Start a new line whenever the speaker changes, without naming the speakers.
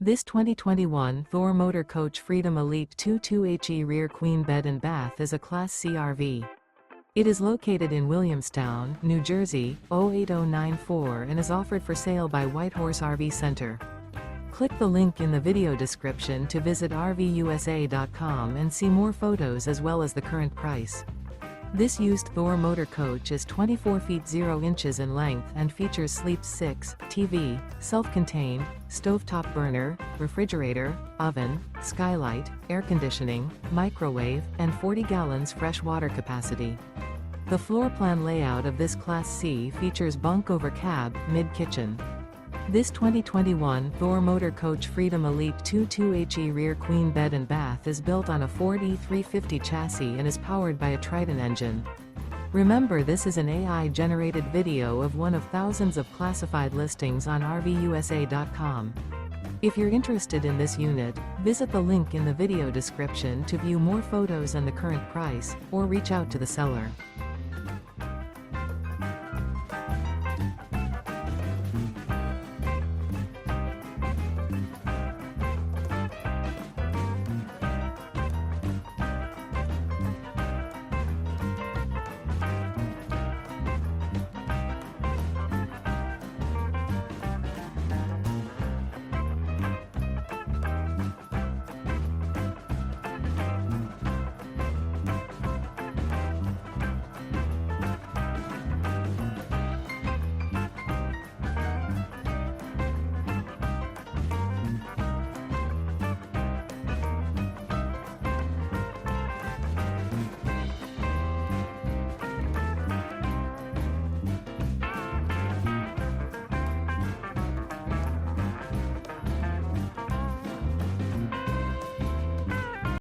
This 2021 Thor Motor Coach Freedom Elite 22HE rear queen bed and bath is a Class C RV. It is located in Williamstown, New Jersey, 08094 and is offered for sale by Whitehorse RV Center. Click the link in the video description to visit RVUSA.com and see more photos as well as the current price. This used Thor motor coach is 24 feet 0 inches in length and features sleep 6, TV, self-contained, stovetop burner, refrigerator, oven, skylight, air conditioning, microwave, and 40 gallons fresh water capacity. The floor plan layout of this Class C features bunk over cab, mid-kitchen. This 2021 Thor Motor Coach Freedom Elite 22HE rear queen bed and bath is built on a Ford E350 chassis and is powered by a Triton engine. Remember, this is an AI-generated video of one of thousands of classified listings on RVUSA.com. If you're interested in this unit, visit the link in the video description to view more photos and the current price, or reach out to the seller.